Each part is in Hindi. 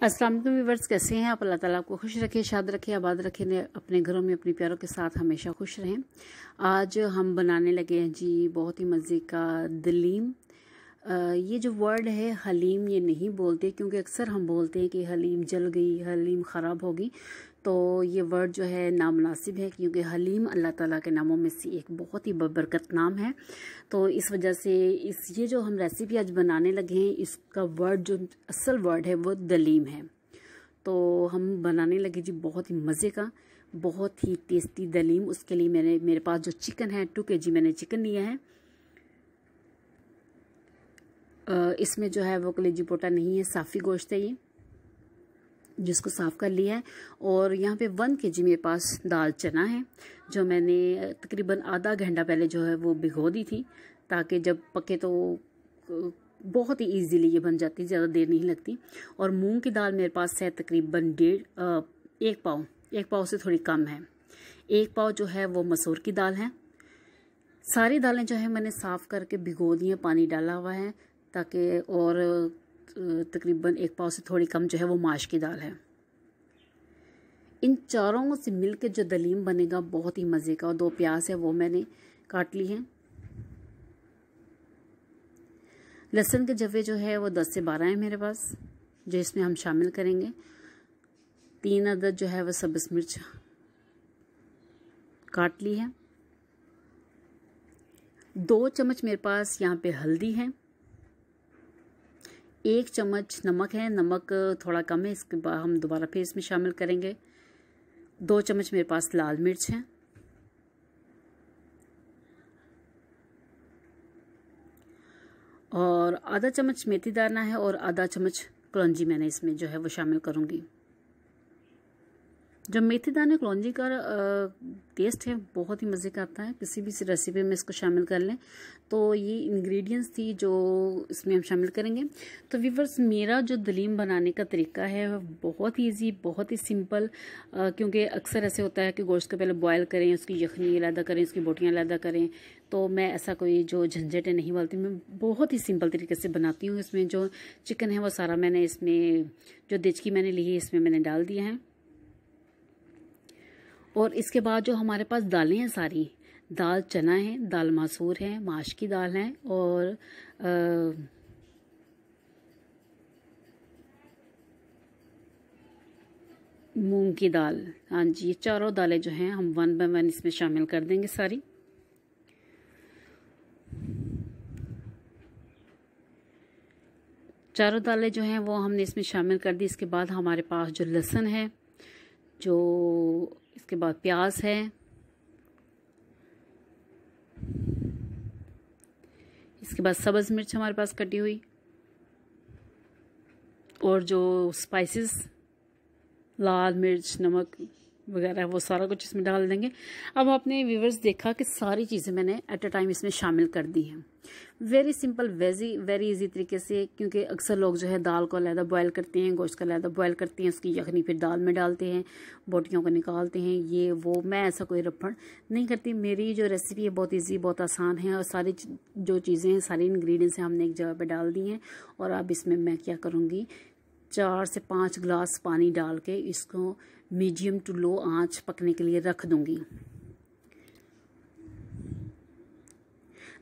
अस्सलाम वालेकुम व्यूअर्स, कैसे हैं आप? अल्लाह ताला आपको खुश रखे, शाद रखे, आबाद रखे, ने अपने घरों में अपने प्यारों के साथ हमेशा खुश रहें। आज हम बनाने लगे हैं जी बहुत ही मज़े का दलीम। ये जो वर्ड है हलीम, ये नहीं बोलते क्योंकि अक्सर हम बोलते हैं कि हलीम जल गई, हलीम ख़राब होगी। तो ये वर्ड जो है नामुनासिब है क्योंकि हलीम अल्लाह ताला के नामों में से एक बहुत ही बबरकत नाम है। तो इस वजह से ये जो हम रेसिपी आज बनाने लगे हैं, इसका वर्ड जो असल वर्ड है वो दलीम है। तो हम बनाने लगे जी बहुत ही मज़े का, बहुत ही टेस्टी दलीम। उसके लिए मेरे पास जो चिकन है 2 kg मैंने चिकन लिया है। इसमें जो है वो कलेजी पोटा नहीं है, साफ़ी गोश्त है ये, जिसको साफ़ कर लिया है। और यहाँ पे 1 kg मेरे पास दाल चना है, जो मैंने तकरीबन आधा घंटा पहले जो है वो भिगो दी थी, ताकि जब पके तो बहुत ही इजीली ये बन जाती, ज़्यादा देर नहीं लगती। और मूंग की दाल मेरे पास है तकरीबन 1 पाव से थोड़ी कम है। 1 पाव जो है वो मसूर की दाल है। सारी दालें जो है मैंने साफ़ करके भिगो दी हैं, पानी डाला हुआ है ताकि, और तकरीबन 1 पाव से थोड़ी कम जो है वो माश की दाल है। इन चारों से मिलकर जो दलीम बनेगा बहुत ही मज़े का। और 2 प्याज है वो मैंने काट ली हैं। लहसुन के जवे जो है वो 10 से 12 है मेरे पास, जो इसमें हम शामिल करेंगे। 3 अदद जो है वो सब्ज़ मिर्च काट ली है। 2 चम्मच मेरे पास यहाँ पे हल्दी है। 1 चम्मच नमक है, नमक थोड़ा कम है, इसके बाद हम दोबारा फिर इसमें शामिल करेंगे। 2 चम्मच मेरे पास लाल मिर्च है। और आधा चम्मच मेथी दाना है और आधा चम्मच कलौंजी मैंने इसमें जो है वो शामिल करूँगी। जो मेथी दाने कलौंजी का टेस्ट है बहुत ही मज़े का आता है, किसी भी रेसिपी में इसको शामिल कर लें। तो ये इंग्रेडिएंट्स थी जो इसमें हम शामिल करेंगे। तो व्यूअर्स, मेरा जो दलीम बनाने का तरीका है बहुत ही ईजी, बहुत ही सिंपल, क्योंकि अक्सर ऐसे होता है कि गोश्त को पहले बॉयल करें, उसकी यखनी अलहदा करें, उसकी बोटियाँ अलहदा करें। तो मैं ऐसा कोई जो झंझट है नहीं बोलती, मैं बहुत ही सिंपल तरीके से बनाती हूँ। इसमें जो चिकन है वो सारा मैंने इसमें, जो देचकी मैंने ली है इसमें मैंने डाल दिया है। और इसके बाद जो हमारे पास दालें हैं सारी, दाल चना है, दाल मसूर है, माश की दाल है और मूंग की दाल। हाँ जी, ये चारों दालें जो हैं हम 1 बाय 1 इसमें शामिल कर देंगे सारी। चारों दालें जो हैं वो हमने इसमें शामिल कर दी। इसके बाद हमारे पास जो लहसुन है, जो इसके बाद प्याज है, इसके बाद सब्ज़ मिर्च हमारे पास कटी हुई, और जो स्पाइसेस लाल मिर्च, नमक वगैरह वो सारा कुछ इसमें डाल देंगे। अब आपने व्यूअर्स देखा कि सारी चीज़ें मैंने एट अ टाइम इसमें शामिल कर दी हैं। वेरी सिंपल, वेरी इजी तरीके से, क्योंकि अक्सर लोग जो है दाल को अलहदा बॉयल करते हैं, गोश्त का अलहदा बॉयल करते हैं, उसकी यखनी फिर दाल में डालते हैं, बोटियों को निकालते हैं, ये वो। मैं ऐसा कोई रफड़ नहीं करती। मेरी जो रेसिपी है बहुत ईजी, बहुत आसान है, और सारी जो चीज़ें हैं, सारी इंग्रेडिएंट्स हैं हमने एक जगह पर डाल दी हैं। और अब इसमें मैं क्या करूँगी, 4 से 5 गिलास पानी डाल के इसको मीडियम टू लो आंच पकने के लिए रख दूंगी।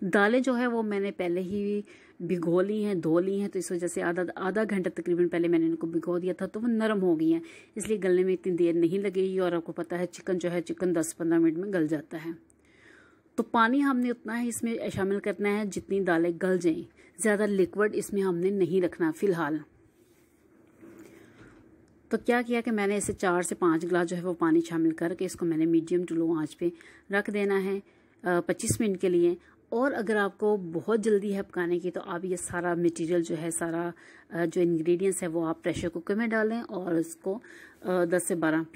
दालें जो है वो मैंने पहले ही भिगो ली हैं, धो ली हैं, तो इस वजह से आधा घंटा तकरीबन पहले मैंने इनको भिगो दिया था, तो वो नरम हो गई हैं, इसलिए गलने में इतनी देर नहीं लगेगी। और आपको पता है चिकन जो है, चिकन 10-15 मिनट में गल जाता है। तो पानी हमने उतना ही इसमें शामिल करना है जितनी दालें गल जाएं, ज़्यादा लिक्विड इसमें हमने नहीं रखना फ़िलहाल। तो क्या किया कि मैंने इसे 4 से 5 गिलास जो है वो पानी शामिल करके इसको मैंने मीडियम टू लो आंच पे रख देना है 25 मिनट के लिए। और अगर आपको बहुत जल्दी है पकाने की, तो आप ये सारा मटेरियल जो है, सारा जो इंग्रेडिएंट्स है वो आप प्रेशर कुकर में डालें और इसको 10 से 12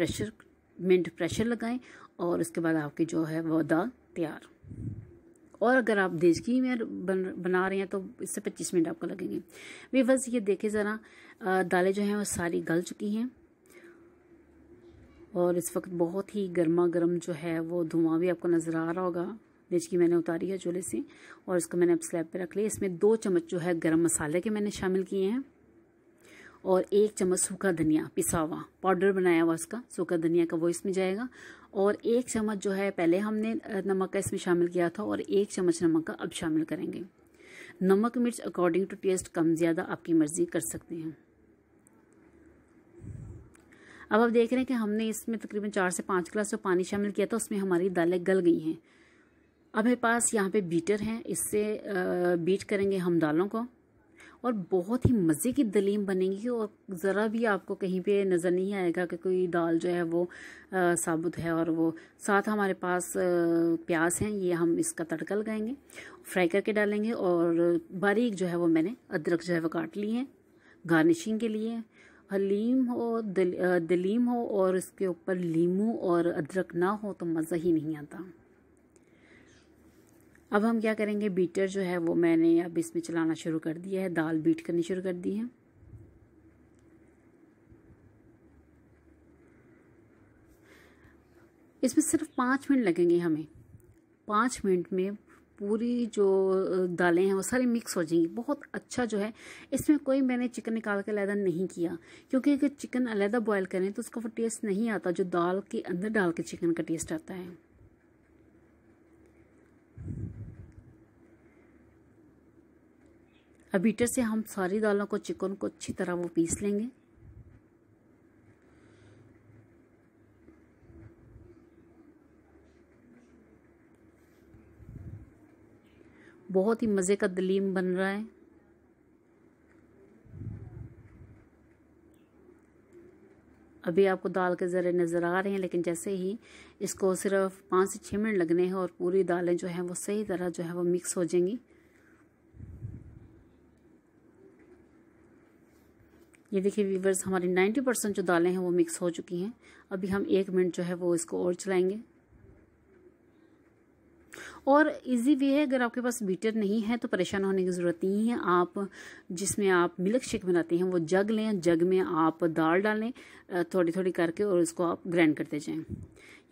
मिनट प्रेशर लगाएं, और उसके बाद आपकी जो है वो दाल तैयार। और अगर आप देचकी में बना रहे हैं तो इससे 25 मिनट आपको लगेंगे। वे बस ये देखें ज़रा, दालें जो हैं वो सारी गल चुकी हैं, और इस वक्त बहुत ही गर्मा गर्म जो है वो धुआं भी आपको नज़र आ रहा होगा। देचकी मैंने उतारी है चूल्हे से, और इसको मैंने अब स्लैब पे रख लिया। इसमें 2 चम्मच जो है गरम मसाले के मैंने शामिल किए हैं, और 1 चम्मच सूखा धनिया पिसा हुआ, पाउडर बनाया हुआ उसका सूखा धनिया का, वो इसमें जाएगा। और 1 चम्मच जो है पहले हमने नमक का इसमें शामिल किया था, और 1 चम्मच नमक का अब शामिल करेंगे। नमक मिर्च अकॉर्डिंग टू टेस्ट कम ज़्यादा आपकी मर्ज़ी कर सकते हैं। अब आप देख रहे हैं कि हमने इसमें तकरीबन 4 से 5 गिलास जो पानी शामिल किया था उसमें हमारी दालें गल गई हैं। अब मेरे पास यहाँ पे बीटर है, इससे बीट करेंगे हम दालों को, और बहुत ही मज़े की दलीम बनेगी। और ज़रा भी आपको कहीं पे नज़र नहीं आएगा कि कोई दाल जो है वो साबुत है। और वो साथ हमारे पास प्याज हैं, ये हम इसका तड़का लगाएंगे, फ्राई करके डालेंगे। और बारीक जो है वो मैंने अदरक जो है वो काट ली है गार्निशिंग के लिए। हलीम हो दलीम हो और इसके ऊपर लीमू और अदरक ना हो तो मज़ा ही नहीं आता। अब हम क्या करेंगे, बीटर जो है वो मैंने अब इसमें चलाना शुरू कर दिया है, दाल बीट करनी शुरू कर दी है। इसमें सिर्फ 5 मिनट लगेंगे हमें। 5 मिनट में पूरी जो दालें हैं वो सारी मिक्स हो जाएंगी। बहुत अच्छा जो है, इसमें कोई मैंने चिकन निकाल के अलहदा नहीं किया, क्योंकि अगर चिकन अलहदा बॉयल करें तो उसका वो टेस्ट नहीं आता जो दाल के अंदर डाल के चिकन का टेस्ट आता है। अब बीटर से हम सारी दालों को, चिकन को अच्छी तरह वो पीस लेंगे। बहुत ही मज़े का दलीम बन रहा है। अभी आपको दाल के ज़रे नज़र आ रहे हैं, लेकिन जैसे ही इसको सिर्फ 5 से 6 मिनट लगने हैं और पूरी दालें जो हैं वो सही तरह जो है वो मिक्स हो जाएंगी। ये देखिए व्यूअर्स, हमारी 90% जो दालें हैं वो मिक्स हो चुकी हैं। अभी हम 1 मिनट जो है वो इसको और चलाएंगे। और इजी वे है, अगर आपके पास बीटर नहीं है तो परेशान होने की ज़रूरत नहीं है। आप जिसमें आप मिल्क शेक बनाते हैं वो जग लें, जग में आप दाल डालें थोड़ी थोड़ी करके, और उसको आप ग्राइंड करते जाएं।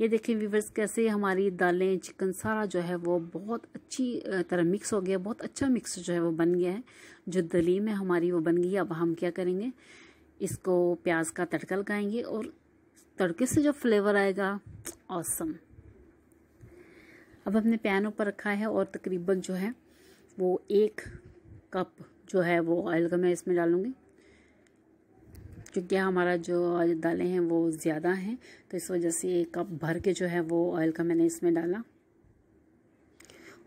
ये देखें व्यूअर्स, कैसे हमारी दालें, चिकन सारा जो है वो बहुत अच्छी तरह मिक्स हो गया, बहुत अच्छा मिक्स जो है वो बन गया है। जो दलीम है हमारी वो बन गई है। अब हम क्या करेंगे, इसको प्याज का तड़का लगाएंगे, और तड़के से जो फ्लेवर आएगा ऑसम। अब हमने पैन ऊपर रखा है और तकरीबन जो है वो 1 कप जो है वो ऑयल का मैं इसमें डालूँगी, क्योंकि हमारा जो दालें हैं वो ज़्यादा हैं, तो इस वजह से 1 कप भर के जो है वो ऑयल का मैंने इसमें डाला।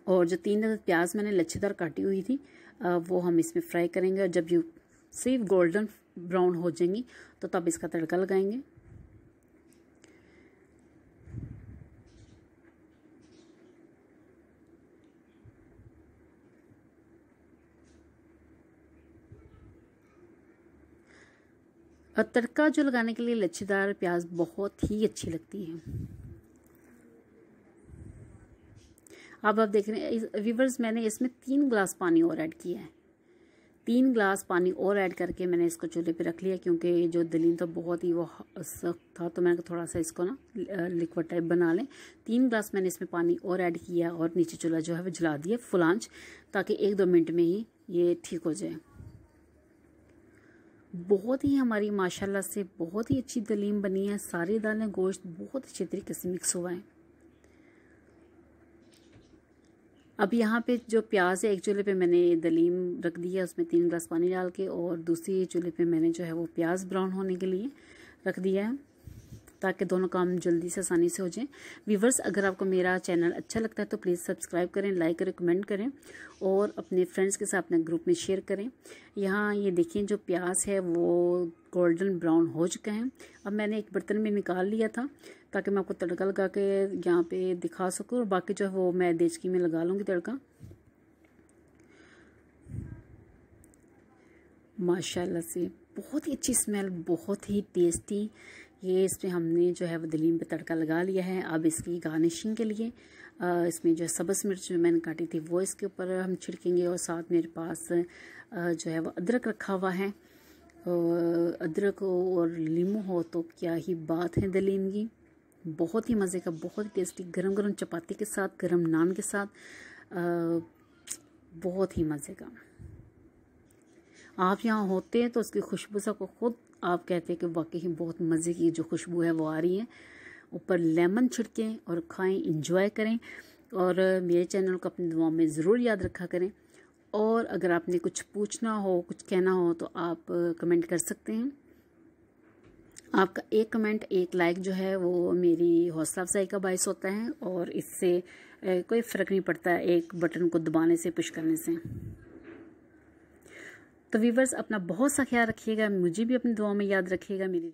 और जो 3 प्याज मैंने लच्छेदार काटी हुई थी वो हम इसमें फ्राई करेंगे, और जब ये सिर्फ गोल्डन ब्राउन हो जाएंगी तो तब इसका तड़का लगाएंगे। और तड़का जो लगाने के लिए लच्छेदार प्याज बहुत ही अच्छी लगती है। अब आप देख रहे हैं व्यूअर्स, मैंने इसमें 3 गिलास पानी और ऐड किया है। 3 गिलास पानी और ऐड करके मैंने इसको चूल्हे पे रख लिया, क्योंकि जो दलीम था बहुत ही वो सख्त था, तो मैंने थोड़ा सा इसको ना लिक्विड टाइप बना लें। 3 गिलास मैंने इसमें पानी और ऐड किया, और नीचे चूल्हा जो है वो जला दिया फुल आंच, ताकि 1-2 मिनट में ही ये ठीक हो जाए। बहुत ही हमारी माशाल्लाह से बहुत ही अच्छी दलीम बनी है। सारी दालें, गोश्त बहुत अच्छे तरीके से मिक्स हुआ है। अब यहाँ पे जो प्याज है, एक चूल्हे पे मैंने दलीम रख दी है, उसमें 3 गिलास पानी डाल के, और दूसरी चूल्हे पे मैंने जो है वो प्याज ब्राउन होने के लिए रख दिया है, ताकि दोनों काम जल्दी से आसानी से हो जाए। व्यूअर्स, अगर आपको मेरा चैनल अच्छा लगता है तो प्लीज़ सब्सक्राइब करें, लाइक करें, कमेंट करें, और अपने फ्रेंड्स के साथ अपने ग्रुप में शेयर करें। यहाँ ये देखिए जो प्याज है वो गोल्डन ब्राउन हो चुका है। अब मैंने एक बर्तन में निकाल लिया था ताकि मैं आपको तड़का लगा के यहाँ पे दिखा सकूँ, और बाकी जो है वो मैं देचकी में लगा लूँगी तड़का। माशाल्लाह से बहुत ही अच्छी स्मेल, बहुत ही टेस्टी। ये इसमें हमने जो है वो दलीम पे तड़का लगा लिया है। अब इसकी गार्निशिंग के लिए इसमें जो सब्ज़ मिर्च जो मैंने काटी थी वो इसके ऊपर हम छिड़केंगे, और साथ मेरे पास जो है वो अदरक रखा हुआ है। अदरक और नींबू हो तो क्या ही बात है दलीम की, बहुत ही मज़े का, बहुत ही टेस्टी, गरम गरम चपाती के साथ, गरम नान के साथ, बहुत ही मज़े का। आप यहाँ होते हैं तो उसकी खुशबू से खुद आप कहते हैं कि वाकई ही बहुत मज़े की जो खुशबू है वो आ रही है। ऊपर लेमन छिड़कें और खाएं, इंजॉय करें। और मेरे चैनल को अपनी दुआ में ज़रूर याद रखा करें। और अगर आपने कुछ पूछना हो, कुछ कहना हो तो आप कमेंट कर सकते हैं। आपका एक कमेंट, एक लाइक जो है वो मेरी हौसला अफजाई का बायस होता है और इससे कोई फ़र्क नहीं पड़ता एक बटन को दबाने से, पुश करने से। तो व्यूवर्स, अपना बहुत सा ख्याल रखिएगा, मुझे भी अपनी दुआ में याद रखिएगा। मेरी